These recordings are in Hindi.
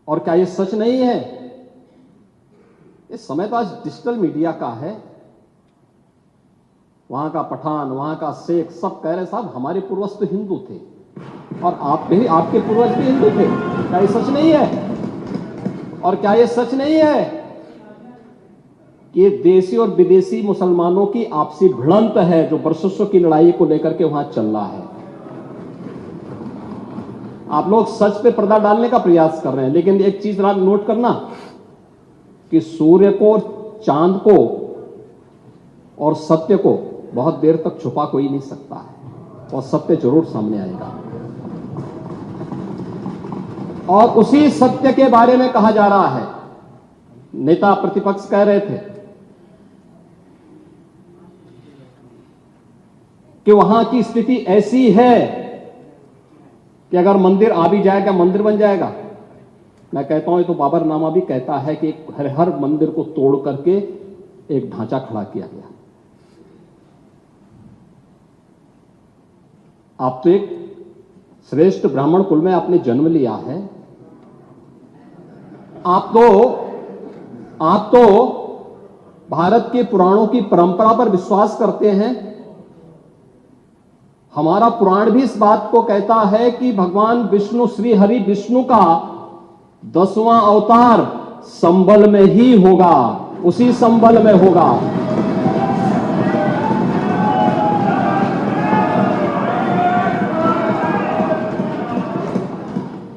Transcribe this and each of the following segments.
और क्या ये सच नहीं है? इस समय तो आज डिजिटल मीडिया का है। वहां का पठान, वहां का शेख सब कह रहे साहब हमारे पूर्वज तो हिंदू थे और आपके पूर्वज भी हिंदू थे। क्या ये सच नहीं है? और क्या ये सच नहीं है कि देशी और विदेशी मुसलमानों की आपसी भिड़ंत है जो वर्चस्व की लड़ाई को लेकर के वहां चल रहा है? आप लोग सच पे पर्दा डालने का प्रयास कर रहे हैं, लेकिन एक चीज नोट करना कि सूर्य को, चांद को और सत्य को बहुत देर तक छुपा कोई नहीं सकता है और सत्य जरूर सामने आएगा। और उसी सत्य के बारे में कहा जा रहा है। नेता प्रतिपक्ष कह रहे थे कि वहां की स्थिति ऐसी है कि अगर मंदिर आ भी जाएगा, मंदिर बन जाएगा। मैं कहता हूं, ये तो बाबरनामा भी कहता है कि हर मंदिर को तोड़ करके एक ढांचा खड़ा किया गया। आप तो एक श्रेष्ठ ब्राह्मण कुल में आपने जन्म लिया है। आप तो भारत के पुराणों की परंपरा पर विश्वास करते हैं। हमारा पुराण भी इस बात को कहता है कि भगवान विष्णु, श्री हरि विष्णु का 10वां अवतार संबल में ही होगा, उसी संबल में होगा।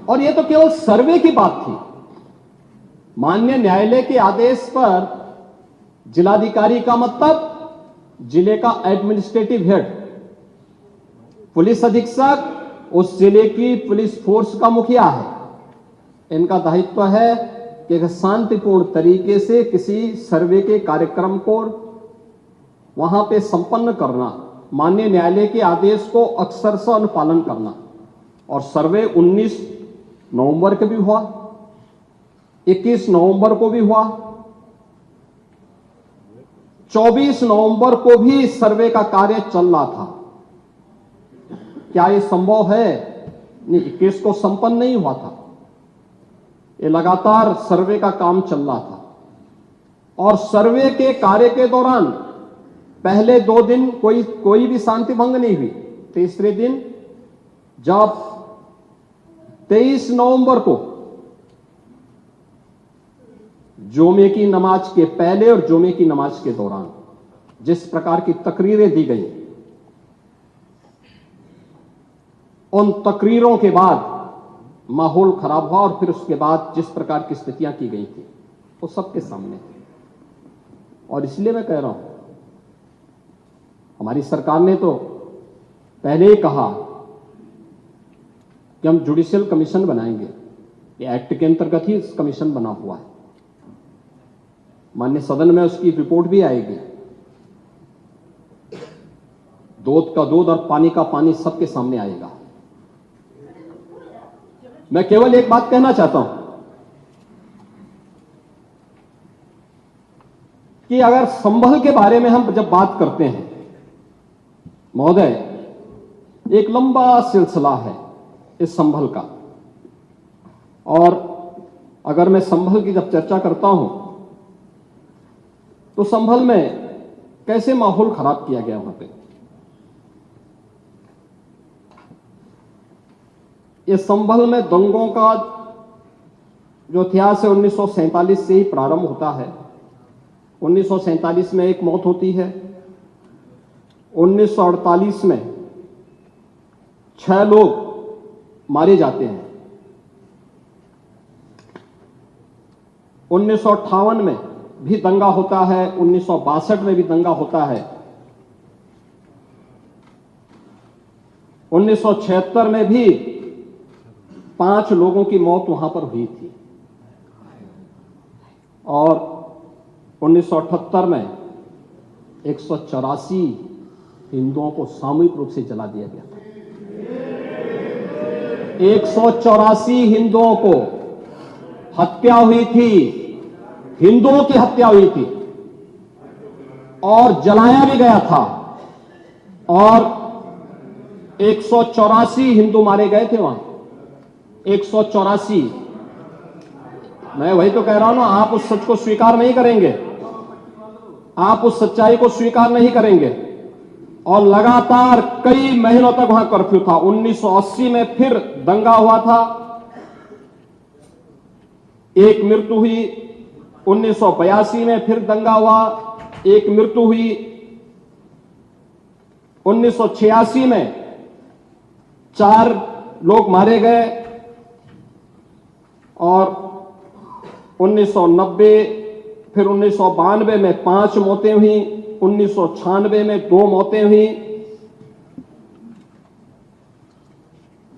और यह तो केवल सर्वे की बात थी। माननीय न्यायालय के आदेश पर जिलाधिकारी का मतलब जिले का एडमिनिस्ट्रेटिव हेड, पुलिस अधीक्षक उस जिले की पुलिस फोर्स का मुखिया है। इनका दायित्व है कि शांतिपूर्ण तरीके से किसी सर्वे के कार्यक्रम को वहां पे संपन्न करना, माननीय न्यायालय के आदेश को अक्षरशः अनुपालन करना। और सर्वे 19 नवंबर को भी हुआ, 21 नवंबर को भी हुआ, 24 नवंबर को भी सर्वे का कार्य चल रहा था। क्या यह संभव है? नहीं, 21 को संपन्न नहीं हुआ था। ये लगातार सर्वे का काम चल रहा था। और सर्वे के कार्य के दौरान पहले 2 दिन कोई भी शांति भंग नहीं हुई। तीसरे दिन जब 23 नवंबर को जुमे की नमाज के पहले और जुमे की नमाज के दौरान जिस प्रकार की तकरीरें दी गई, उन तकरीरों के बाद माहौल खराब हुआ और फिर उसके बाद जिस प्रकार की स्थितियां की गई थी वो सबके सामने थी। और इसलिए मैं कह रहा हूं, हमारी सरकार ने तो पहले ही कहा कि हम जुडिशियल कमीशन बनाएंगे। ये एक्ट के अंतर्गत ही कमीशन बना हुआ है। माननीय सदन में उसकी रिपोर्ट भी आएगी। दूध का दूध और पानी का पानी सबके सामने आएगा। मैं केवल एक बात कहना चाहता हूं कि अगर संभल के बारे में हम जब बात करते हैं महोदय, एक लंबा सिलसिला है इस संभल का। और अगर मैं संभल की जब चर्चा करता हूं तो संभल में कैसे माहौल खराब किया गया वहां पे। ये संभल में दंगों का जो इतिहास है 1947 से ही प्रारंभ होता है। 1947 में एक मौत होती है। 1948 में 6 लोग मारे जाते हैं। 1958 में भी दंगा होता है। 1962 में भी दंगा होता है। 1976 में भी 5 लोगों की मौत वहां पर हुई थी। और 1978 में 184 हिंदुओं को सामूहिक रूप से जला दिया गया था। 184 हिंदुओं को हत्या हुई थी, हिंदुओं की हत्या हुई थी और जलाया भी गया था। और 184 हिंदू मारे गए थे वहां। 184 मैं वही तो कह रहा हूं ना, आप उस सच को स्वीकार नहीं करेंगे, आप उस सच्चाई को स्वीकार नहीं करेंगे। और लगातार कई महीनों तक वहां कर्फ्यू था। 1980 में फिर दंगा हुआ था, एक मृत्यु हुई। 1982 में फिर दंगा हुआ, एक मृत्यु हुई। 1986 में 4 लोग मारे गए और 1990 फिर 1992 में 5 मौतें हुई, 1996 में 2 मौतें हुई।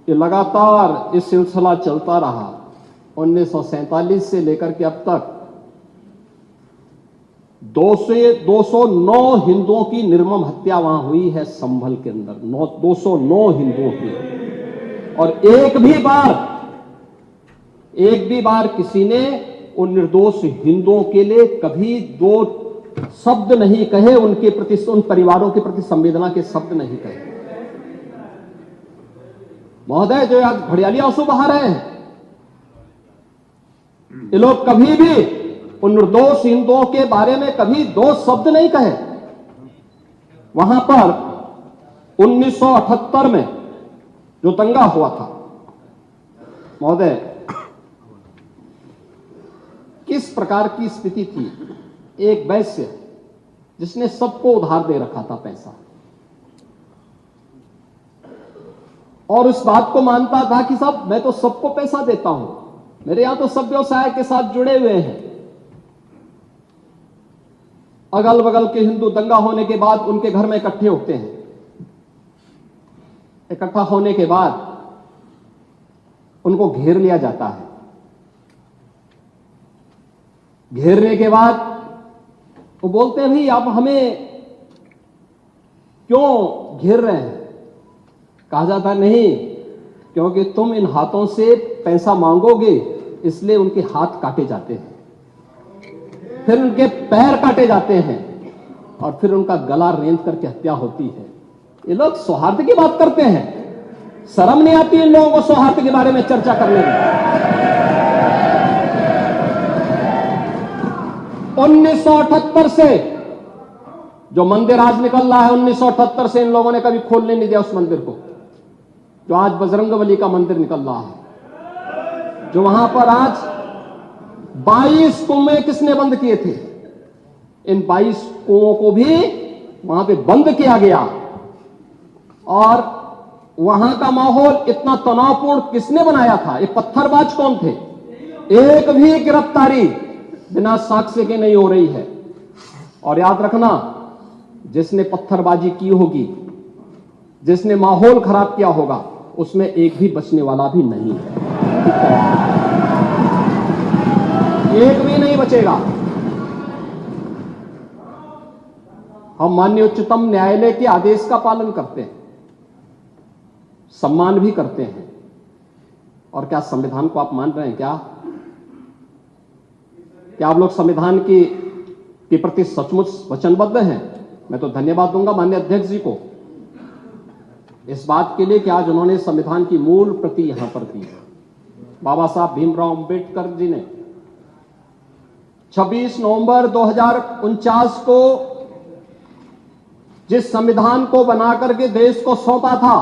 ये लगातार इस सिलसिला चलता रहा। 1947 से लेकर के अब तक 209 हिंदुओं की निर्मम हत्या वहां हुई है संभल के अंदर, 209 हिंदुओं की। और एक भी बार किसी ने उन निर्दोष हिंदुओं के लिए कभी 2 शब्द नहीं कहे, उनके प्रति, उन परिवारों के प्रति संवेदना के शब्द नहीं कहे। महोदय, जो आज घड़ियाली आंसू बहा रहे हैं, ये लोग कभी भी उन निर्दोष हिंदुओं के बारे में कभी 2 शब्द नहीं कहे। वहां पर 1978 में जो दंगा हुआ था, महोदय, किस प्रकार की स्थिति थी। एक वैश्य जिसने सबको उधार दे रखा था पैसा, और उस बात को मानता था कि साहब मैं तो सबको पैसा देता हूं, मेरे यहां तो सब व्यवसाय के साथ जुड़े हुए हैं। अगल बगल के हिंदू दंगा होने के बाद उनके घर में इकट्ठे होते हैं। इकट्ठा होने के बाद उनको घेर लिया जाता है। घेरने के बाद वो बोलते हैं, भाई आप हमें क्यों घेर रहे हैं? कहा जाता नहीं, क्योंकि तुम इन हाथों से पैसा मांगोगे, इसलिए उनके हाथ काटे जाते हैं, फिर उनके पैर काटे जाते हैं, और फिर उनका गला रेंत करके हत्या होती है। ये लोग सौहार्द की बात करते हैं, शर्म नहीं आती इन लोगों को सौहार्द के बारे में चर्चा करने में। 1978 से जो मंदिर आज निकल रहा है, 1978 से इन लोगों ने कभी खोलने नहीं दिया उस मंदिर को, जो आज बजरंगबली का मंदिर निकल रहा है, जो वहां पर आज 22 कुएं किसने बंद किए थे? इन 22 कुओं को भी वहां पे बंद किया गया। और वहां का माहौल इतना तनावपूर्ण किसने बनाया था? ये पत्थरबाज कौन थे? एक भी गिरफ्तारी बिना साक्ष्य के नहीं हो रही है। और याद रखना, जिसने पत्थरबाजी की होगी, जिसने माहौल खराब किया होगा, उसमें एक भी बचने वाला भी नहीं है, एक भी नहीं बचेगा। हम माननीय उच्चतम न्यायालय के आदेश का पालन करते हैं, सम्मान भी करते हैं। और क्या संविधान को आप मान रहे हैं? क्या आप लोग संविधान के प्रति सचमुच वचनबद्ध हैं? मैं तो धन्यवाद दूंगा माननीय अध्यक्ष जी को इस बात के लिए कि आज उन्होंने संविधान की मूल प्रति यहां पर दी। बाबा साहब भीमराव अंबेडकर जी ने 26 नवंबर 2049 को जिस संविधान को बनाकर के देश को सौंपा था,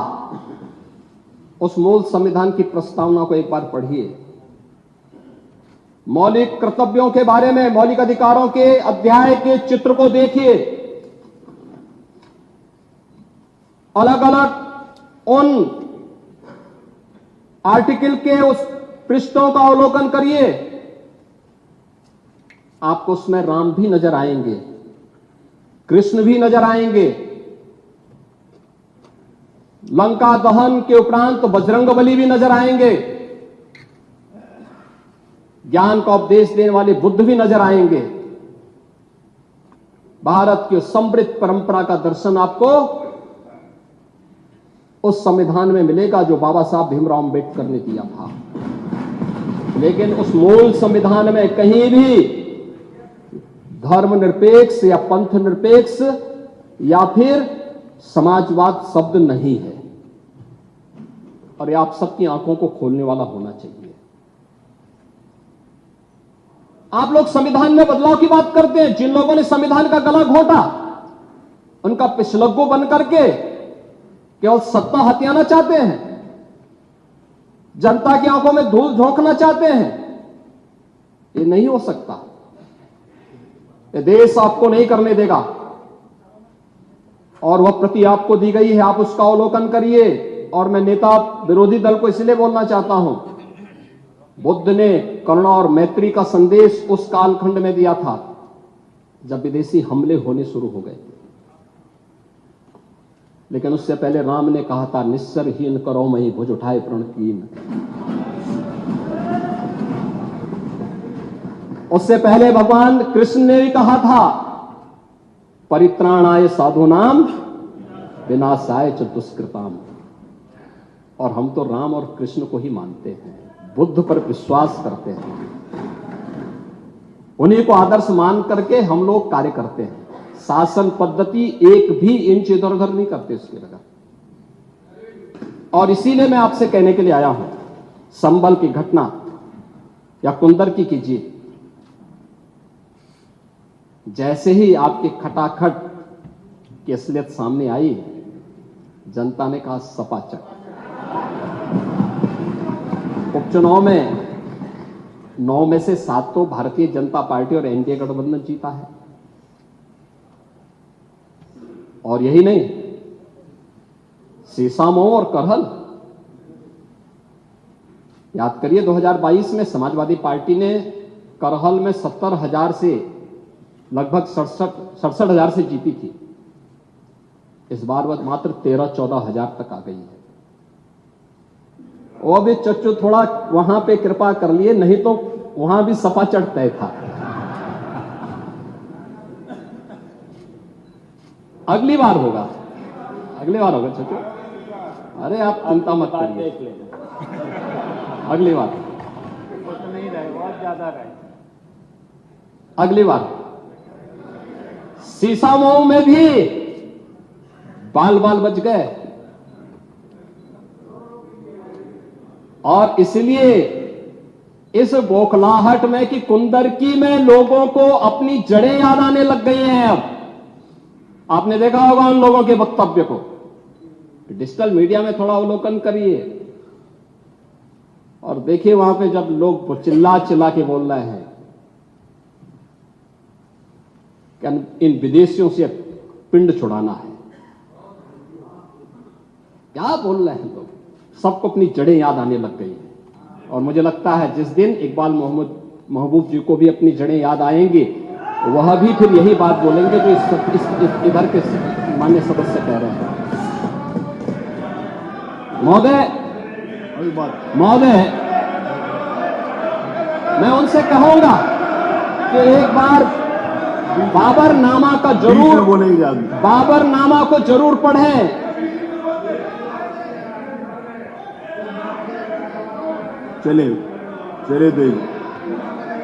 उस मूल संविधान की प्रस्तावना को एक बार पढ़िए। मौलिक कर्तव्यों के बारे में, मौलिक अधिकारों के अध्याय के चित्र को देखिए। अलग अलग उन आर्टिकल के उस पृष्ठों का अवलोकन करिए, आपको उसमें राम भी नजर आएंगे, कृष्ण भी नजर आएंगे। लंका दहन के उपरांत तो बजरंगबली भी नजर आएंगे, ज्ञान का उपदेश देने वाले बुद्ध भी नजर आएंगे। भारत की समृद्ध परंपरा का दर्शन आपको उस संविधान में मिलेगा जो बाबा साहब भीमराव अंबेडकर ने दिया था। लेकिन उस मूल संविधान में कहीं भी धर्मनिरपेक्ष या पंथ निरपेक्ष या फिर समाजवाद शब्द नहीं है। और ये आप सबकी आंखों को खोलने वाला होना चाहिए। आप लोग संविधान में बदलाव की बात करते हैं। जिन लोगों ने संविधान का गला घोटा, उनका पिछलग्गू बन करके केवल सत्ता हथियाना चाहते हैं, जनता की आंखों में धूल झोंकना चाहते हैं। ये नहीं हो सकता। ये देश आपको नहीं करने देगा, और वह प्रति आपको दी गई है, आप उसका अवलोकन करिए। और मैं नेता विरोधी दल को इसलिए बोलना चाहता हूं, बुद्ध ने करुणा और मैत्री का संदेश उस कालखंड में दिया था जब विदेशी हमले होने शुरू हो गए। लेकिन उससे पहले राम ने कहा था, निस्सरहीन करो मई भुज उठाए प्रण कीन। उससे पहले भगवान कृष्ण ने भी कहा था, परित्राणाय साधूनाम विनाशाय च दुष्कृताम। और हम तो राम और कृष्ण को ही मानते हैं, बुद्ध पर विश्वास करते हैं, उन्हीं को आदर्श मान करके हम लोग कार्य करते हैं। शासन पद्धति एक भी इंच इधर उधर नहीं करते उसकी जगह। और इसीलिए मैं आपसे कहने के लिए आया हूं, संभल की घटना या कुंदर की कीजिए, जैसे ही आपके खटाखट की असलियत सामने आई, जनता ने कहा सपाचक। उपचुनाव में 9 में से 7 तो भारतीय जनता पार्टी और एनडीए गठबंधन जीता है। और यही नहीं, सीसामऊ और करहल, याद करिए 2022 में समाजवादी पार्टी ने करहल में 70,000 से लगभग 67,000 से जीती थी। इस बार वह मात्र 13-14 तक आ गई है। वो भी चच्चू थोड़ा वहां पे कृपा कर लिए, नहीं तो वहां भी सपा चढ़ तय था। अगली बार होगा, अगली बार होगा चच्चू, अरे आप चिंता मत करिए, अगली बार नहीं रहे, बहुत ज्यादा रहे। अगली बार सीसामऊ में भी बाल बाल बच गए। और इसलिए इस बौखलाहट में कि कुंदरकी में लोगों को अपनी जड़ें याद आने लग गई हैं। अब आपने देखा होगा उन लोगों के वक्तव्य को, डिजिटल मीडिया में थोड़ा अवलोकन करिए और देखिए वहां पे जब लोग चिल्ला चिल्ला के बोल रहे हैं कि इन विदेशियों से पिंड छुड़ाना है, क्या बोल रहे हैं लोग। सबको अपनी जड़ें याद आने लग गई हैं। और मुझे लगता है जिस दिन इकबाल महबूब जी को भी अपनी जड़ें याद आएंगी, वह भी फिर यही बात बोलेंगे जो इधर के माननीय सदस्य कह रहे हैं। महोदय, मैं उनसे कहूंगा कि एक बार बाबरनामा का जरूर, बाबरनामा को जरूर पढ़ें।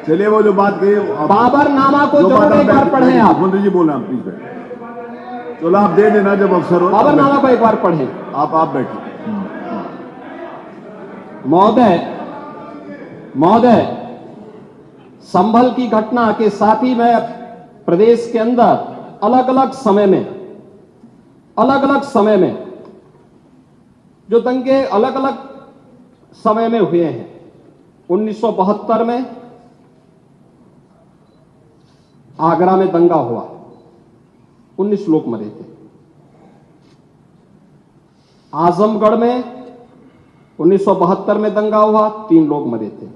चलिए वो जो बात कही, बाबरनामा को जरूर एक बार पढ़ें। आप मंत्री जी बोल रहे हैं, प्लीज बैठ। चलो आप दे देना जब अवसर हो, बाबरनामा को एक बार पढ़ें। आप बैठिए। महोदय, संभल की घटना के साथ ही मैं प्रदेश के अंदर अलग अलग समय में जो दंगे अलग अलग समय में हुए हैं। 1972 में आगरा में दंगा हुआ, 19 लोग मरे थे। आजमगढ़ में 1972 में दंगा हुआ, 3 लोग मरे थे।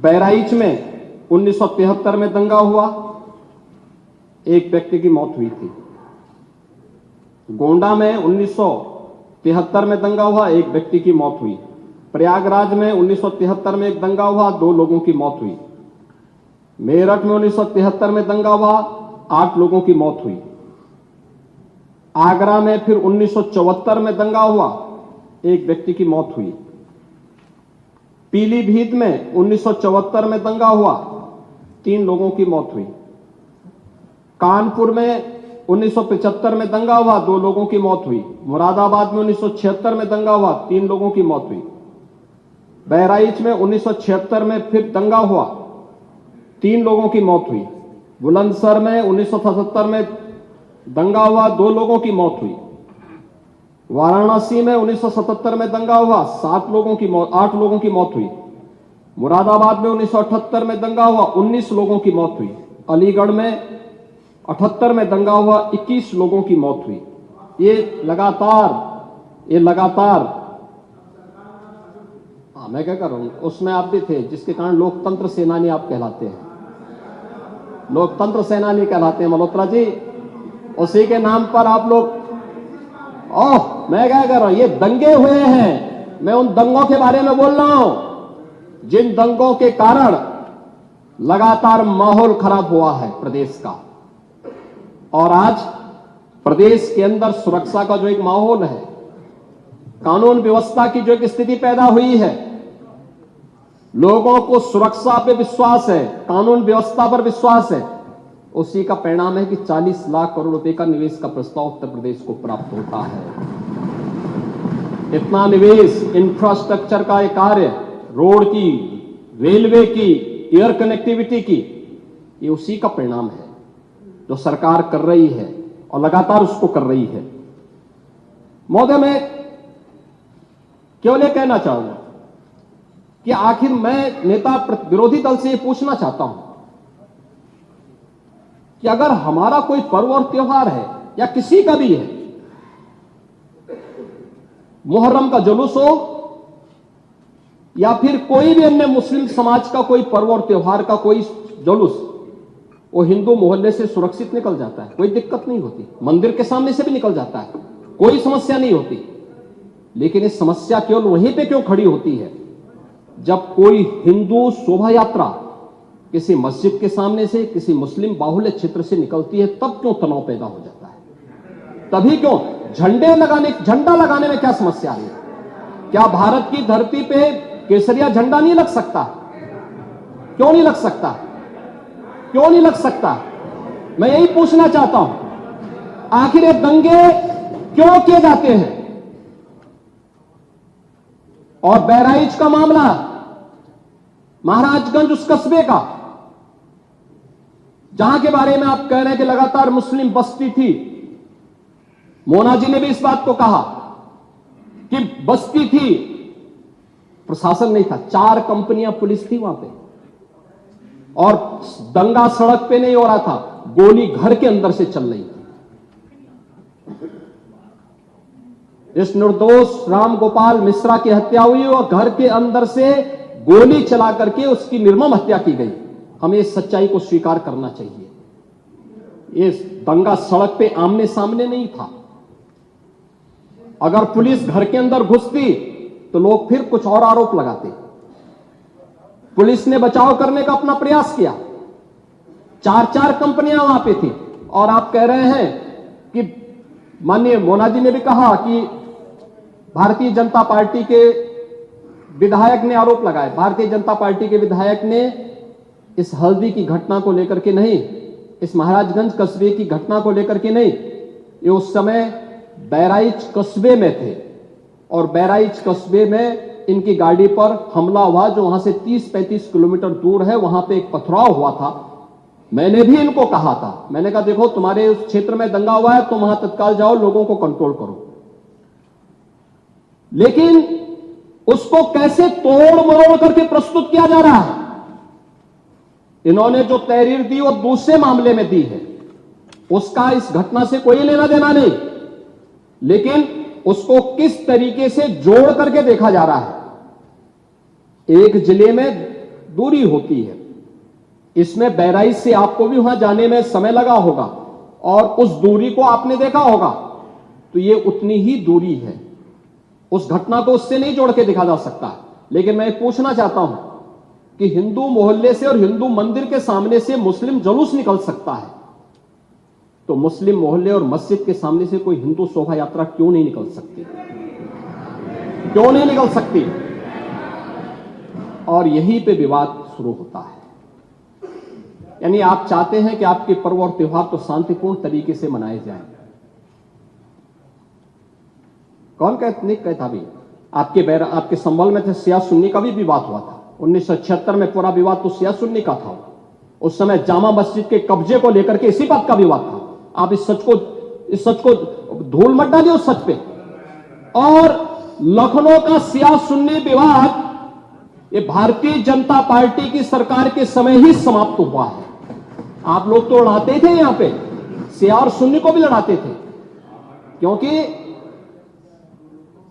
बहराइच में 1973 में दंगा हुआ, 1 व्यक्ति की मौत हुई थी। गोंडा में 1973 में दंगा हुआ, 1 व्यक्ति की मौत हुई। प्रयागराज में 1973 में एक दंगा हुआ, 2 लोगों की मौत हुई। मेरठ में 1973 में दंगा हुआ, 8 लोगों की मौत हुई। आगरा में फिर 1974 में दंगा हुआ, 1 व्यक्ति की मौत हुई। पीलीभीत में 1974 में दंगा हुआ, 3 लोगों की मौत हुई। कानपुर में 1975 में दंगा हुआ, 2 लोगों की मौत हुई। मुरादाबाद में 1976 में दंगा हुआ, 3 लोगों की मौत हुई। बहराइच में 1976 में फिर दंगा हुआ, 3 लोगों की मौत हुई। बुलंदशहर में 1977 में दंगा हुआ, 2 लोगों की मौत हुई। वाराणसी में 1977 में दंगा हुआ, 8 लोगों की मौत हुई। मुरादाबाद में 1978 में दंगा हुआ, 19 लोगों की मौत हुई। अलीगढ़ में 78 में दंगा हुआ, 21 लोगों की मौत हुई। ये लगातार मैं क्या कर रहा हूं, उसमें आप भी थे, जिसके कारण लोकतंत्र सेनानी आप कहलाते हैं, लोकतंत्र सेनानी कहलाते हैं मल्होत्रा जी। उसी के नाम पर आप लोग, मैं क्या कर रहा हूं, ये दंगे हुए हैं, मैं उन दंगों के बारे में बोल रहा हूं जिन दंगों के कारण लगातार माहौल खराब हुआ है प्रदेश का। और आज प्रदेश के अंदर सुरक्षा का जो एक माहौल है, कानून व्यवस्था की जो एक स्थिति पैदा हुई है, लोगों को सुरक्षा पे विश्वास है, कानून व्यवस्था पर विश्वास है, उसी का परिणाम है कि 40 लाख करोड़ रुपए का निवेश का प्रस्ताव उत्तर प्रदेश को प्राप्त होता है। इतना निवेश, इंफ्रास्ट्रक्चर का एक कार्य, रोड की, रेलवे की, एयर कनेक्टिविटी की, ये उसी का परिणाम है जो सरकार कर रही है और लगातार उसको कर रही है। महोदय, मैं केवल ये कहना चाहूंगा कि आखिर मैं नेता विरोधी दल से ये पूछना चाहता हूं कि अगर हमारा कोई पर्व और त्योहार है या किसी का भी है, मुहर्रम का जुलूस हो या फिर कोई भी अन्य मुस्लिम समाज का कोई पर्व और त्योहार का कोई जुलूस, वो हिंदू मोहल्ले से सुरक्षित निकल जाता है, कोई दिक्कत नहीं होती, मंदिर के सामने से भी निकल जाता है, कोई समस्या नहीं होती। लेकिन इस समस्या केवल वहीं पे क्यों खड़ी होती है जब कोई हिंदू शोभा यात्रा किसी मस्जिद के सामने से, किसी मुस्लिम बाहुल्य क्षेत्र से निकलती है, तब क्यों तनाव पैदा हो जाता है? तभी क्यों झंडा लगाने में क्या समस्या है? क्या भारत की धरती पे केसरिया झंडा नहीं लग सकता? क्यों नहीं लग सकता? क्यों नहीं लग सकता? मैं यही पूछना चाहता हूं, आखिर ये दंगे क्यों किए जाते हैं? और बहराइच का मामला, महाराजगंज उस कस्बे का, जहां के बारे में आप कह रहे हैं कि लगातार मुस्लिम बस्ती थी, मोना जी ने भी इस बात को कहा कि बस्ती थी, प्रशासन नहीं था, 4 कंपनियां पुलिस थी वहां पे, और दंगा सड़क पे नहीं हो रहा था, गोली घर के अंदर से चल रही थी। इस निर्दोष राम गोपाल मिश्रा की हत्या हुई और घर के अंदर से गोली चला करके उसकी निर्मम हत्या की गई। हमें इस सच्चाई को स्वीकार करना चाहिए। ये दंगा सड़क पे आमने सामने नहीं था। अगर पुलिस घर के अंदर घुसती तो लोग फिर कुछ और आरोप लगाते। पुलिस ने बचाव करने का अपना प्रयास किया, 4 कंपनियां वहां पे थी, और आप कह रहे हैं कि माननीय मोना जी ने भी कहा कि भारतीय जनता पार्टी के विधायक ने आरोप लगाए। भारतीय जनता पार्टी के विधायक ने इस हल्दी की घटना को लेकर के नहीं, इस महाराजगंज कस्बे की घटना को लेकर के नहीं, ये उस समय बहराइच कस्बे में थे, और बहराइच कस्बे में इनकी गाड़ी पर हमला हुआ, जो वहां से 30-35 किलोमीटर दूर है। वहां पे एक पथराव हुआ था। मैंने भी इनको कहा था, मैंने कहा देखो तुम्हारे उस क्षेत्र में दंगा हुआ है, तुम वहां तत्काल जाओ, लोगों को कंट्रोल करो। लेकिन उसको कैसे तोड़ मरोड़ करके प्रस्तुत किया जा रहा है। इन्होंने जो तहरीर दी वो दूसरे मामले में दी है, उसका इस घटना से कोई लेना देना नहीं, लेकिन उसको किस तरीके से जोड़ करके देखा जा रहा है। एक जिले में दूरी होती है, इसमें बहराइच से आपको भी वहां जाने में समय लगा होगा, और उस दूरी को आपने देखा होगा, तो ये उतनी ही दूरी है। उस घटना को उससे नहीं जोड़ के देखा जा सकता। लेकिन मैं पूछना चाहता हूं कि हिंदू मोहल्ले से और हिंदू मंदिर के सामने से मुस्लिम जुलूस निकल सकता है, तो मुस्लिम मोहल्ले और मस्जिद के सामने से कोई हिंदू शोभा यात्रा क्यों नहीं निकल सकती? क्यों नहीं निकल सकती? और यहीं पे विवाद शुरू होता है। यानी आप चाहते हैं कि आपके पर्व और त्योहार तो शांतिपूर्ण तरीके से मनाए जाएं। कौन कहता भी आपके संबल में थे, शिया सुन्नी का भी विवाद हुआ था 1976 में। पूरा विवाद तो शिया सुन्नी का था। उस समय जामा मस्जिद के कब्जे को लेकर के इसी बात का विवाद था। आप इस सच को धूल मत डालिए उस सच पे। और लखनऊ का शिया सुन्नी विवाद ये भारतीय जनता पार्टी की सरकार के समय ही समाप्त हुआ है। आप लोग तो लड़ाते थे, यहां पे शिया और सुन्नी को भी लड़ाते थे,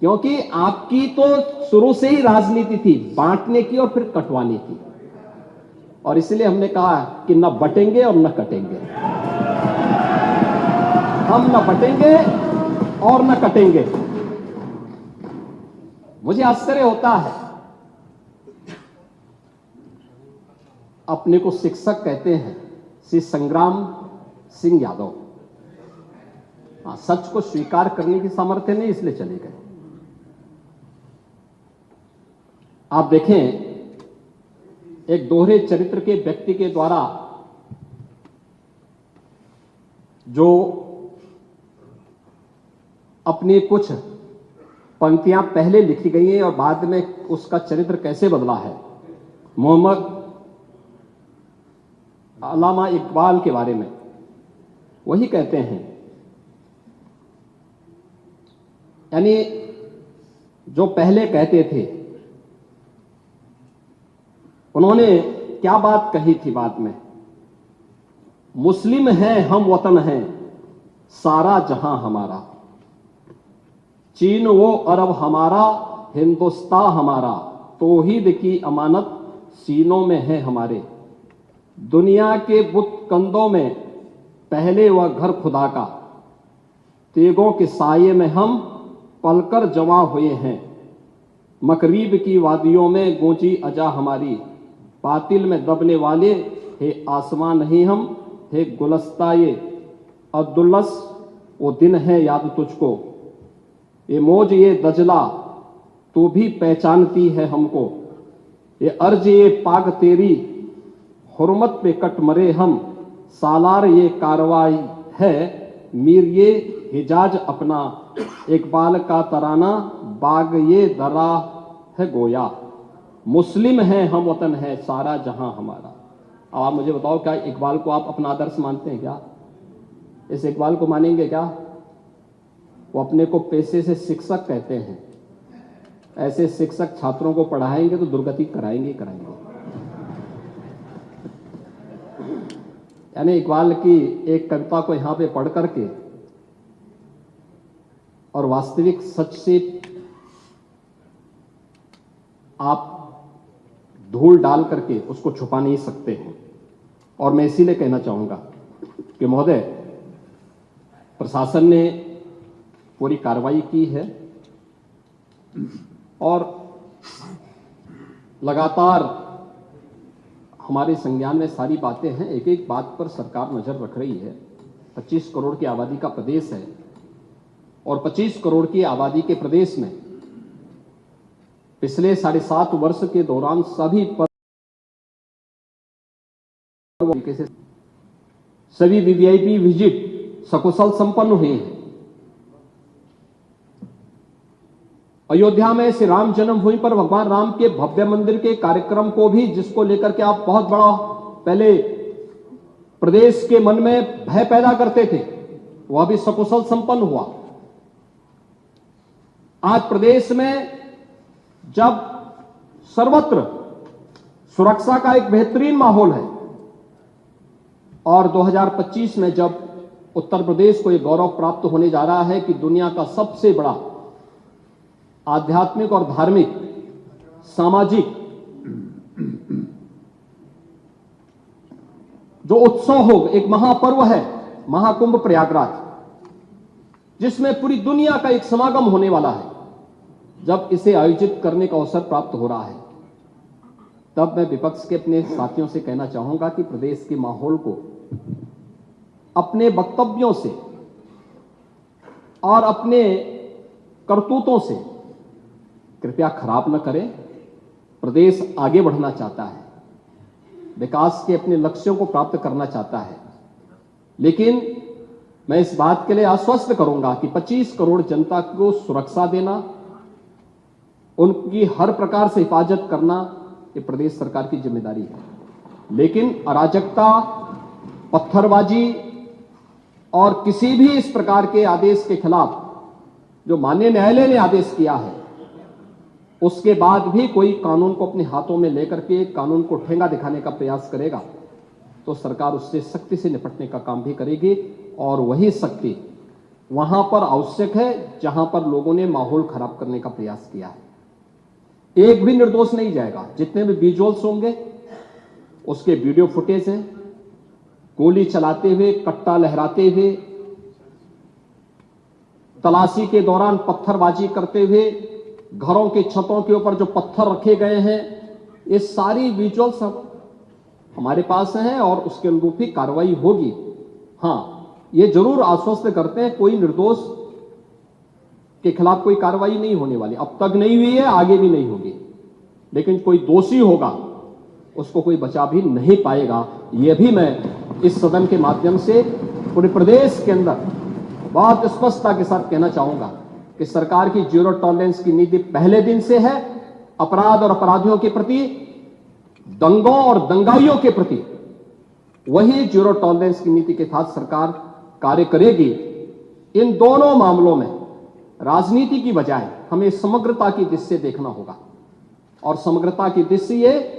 क्योंकि आपकी तो शुरू से ही राजनीति थी बांटने की और फिर कटवाने की। और इसलिए हमने कहा कि न बटेंगे और न कटेंगे। हम न बटेंगे और न कटेंगे। मुझे आश्चर्य होता है, अपने को शिक्षक कहते हैं श्री संग्राम सिंह यादव। सच को स्वीकार करने की सामर्थ्य नहीं, इसलिए चले गए। आप देखें, एक दोहरे चरित्र के व्यक्ति के द्वारा जो अपनी कुछ पंक्तियां पहले लिखी गई हैं और बाद में उसका चरित्र कैसे बदला है। मोहम्मद अल्लामा इकबाल के बारे में वही कहते हैं, यानी जो पहले कहते थे, उन्होंने क्या बात कही थी बाद में। मुस्लिम हैं हम, वतन हैं सारा जहां हमारा, चीन वो अरब हमारा, हिंदुस्तान हमारा, तौहीद की अमानत सीनों में है हमारे। दुनिया के बुत कंदों में पहले वह घर खुदा का, तेगों के साये में हम पलकर जमा हुए हैं। मकरीब की वादियों में गूंजी अजा हमारी, बातिल में दबने वाले हे आसमां नहीं हम, हे गुलस्ताए अब्दुल्लस वो दिन है याद तुझको। ये मौज ये दजला तू भी पहचानती है हमको। ये अर्ज ये पाग तेरी हुर्मत पे कट मरे हम। सालार ये कार्रवाई है मीर ये हिजाज अपना। इकबाल का तराना बाग ये दरा है गोया। मुस्लिम है हम, वतन है सारा जहां हमारा। अब आप मुझे बताओ, क्या इकबाल को आप अपना आदर्श मानते हैं क्या? इस इकबाल को मानेंगे क्या? वो अपने को पेशे से शिक्षक कहते हैं। ऐसे शिक्षक छात्रों को पढ़ाएंगे तो दुर्गति कराएंगे। यानी इकबाल की एक कविता को यहां पे पढ़ करके और वास्तविक सच से आप धूल डाल करके उसको छुपा नहीं सकते हैं। और मैं इसीलिए कहना चाहूंगा कि महोदय, प्रशासन ने पूरी कार्रवाई की है और लगातार हमारे संज्ञान में सारी बातें हैं। एक एक बात पर सरकार नजर रख रही है। 25 करोड़ की आबादी का प्रदेश है और 25 करोड़ की आबादी के प्रदेश में पिछले 7.5 वर्ष के दौरान सभी से सभी वीवीआईपी विजिट सकुशल संपन्न हुए हैं। अयोध्या में श्री राम जन्मभूमि पर भगवान राम के भव्य मंदिर के कार्यक्रम को भी, जिसको लेकर के आप बहुत बड़ा पहले प्रदेश के मन में भय पैदा करते थे, वह भी सकुशल संपन्न हुआ। आज प्रदेश में जब सर्वत्र सुरक्षा का एक बेहतरीन माहौल है और 2025 में जब उत्तर प्रदेश को यह गौरव प्राप्त होने जा रहा है कि दुनिया का सबसे बड़ा आध्यात्मिक और धार्मिक सामाजिक जो उत्सव हो, एक महापर्व है महाकुंभ प्रयागराज, जिसमें पूरी दुनिया का एक समागम होने वाला है, जब इसे आयोजित करने का अवसर प्राप्त हो रहा है, तब मैं विपक्ष के अपने साथियों से कहना चाहूंगा कि प्रदेश के माहौल को अपने वक्तव्यों से और अपने करतूतों से कृपया खराब न करें। प्रदेश आगे बढ़ना चाहता है, विकास के अपने लक्ष्यों को प्राप्त करना चाहता है, लेकिन मैं इस बात के लिए आश्वस्त करूंगा कि 25 करोड़ जनता को सुरक्षा देना, उनकी हर प्रकार से हिफाजत करना ये प्रदेश सरकार की जिम्मेदारी है। लेकिन अराजकता, पत्थरबाजी और किसी भी इस प्रकार के आदेश के खिलाफ जो माननीय न्यायालय ने आदेश किया है, उसके बाद भी कोई कानून को अपने हाथों में लेकर के कानून को ठेंगा दिखाने का प्रयास करेगा तो सरकार उससे सख्ती से निपटने का काम भी करेगी। और वही सख्ती वहां पर आवश्यक है जहां पर लोगों ने माहौल खराब करने का प्रयास किया है। एक भी निर्दोष नहीं जाएगा। जितने भी विजुअल्स होंगे उसके वीडियो फुटेज हैं, गोली चलाते हुए, कट्टा लहराते हुए, तलाशी के दौरान पत्थरबाजी करते हुए, घरों की छतों के ऊपर जो पत्थर रखे गए हैं, ये सारी विजुअल्स हमारे पास हैं और उसके अनुरूप ही कार्रवाई होगी। हां, ये जरूर आश्वस्त करते हैं कोई निर्दोष के खिलाफ कोई कार्रवाई नहीं होने वाली, अब तक नहीं हुई है, आगे भी नहीं होगी। लेकिन कोई दोषी होगा उसको कोई बचा भी नहीं पाएगा। यह भी मैं इस सदन के माध्यम से पूरे प्रदेश के अंदर बहुत स्पष्टता के साथ कहना चाहूंगा कि सरकार की जीरो टॉलरेंस की नीति पहले दिन से है। अपराध और अपराधियों के प्रति, दंगों और दंगाइयों के प्रति वही जीरो टॉलरेंस की नीति के साथ सरकार कार्य करेगी। इन दोनों मामलों में राजनीति की बजाय हमें समग्रता की दृष्टि से देखना होगा। और समग्रता की दृष्टि से ये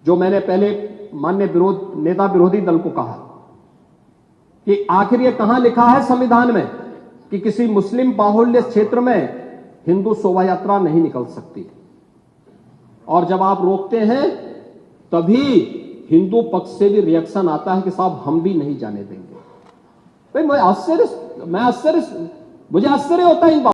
जो मैंने पहले माननीय नेता विरोधी दल को कहा कि आखिर ये कहां लिखा है संविधान में कि किसी मुस्लिम बाहुल्य क्षेत्र में हिंदू शोभा यात्रा नहीं निकल सकती, और जब आप रोकते हैं तभी हिंदू पक्ष से भी रिएक्शन आता है कि साहब हम भी नहीं जाने देंगे। भाई मुझे आश्चर्य होता है इन बातों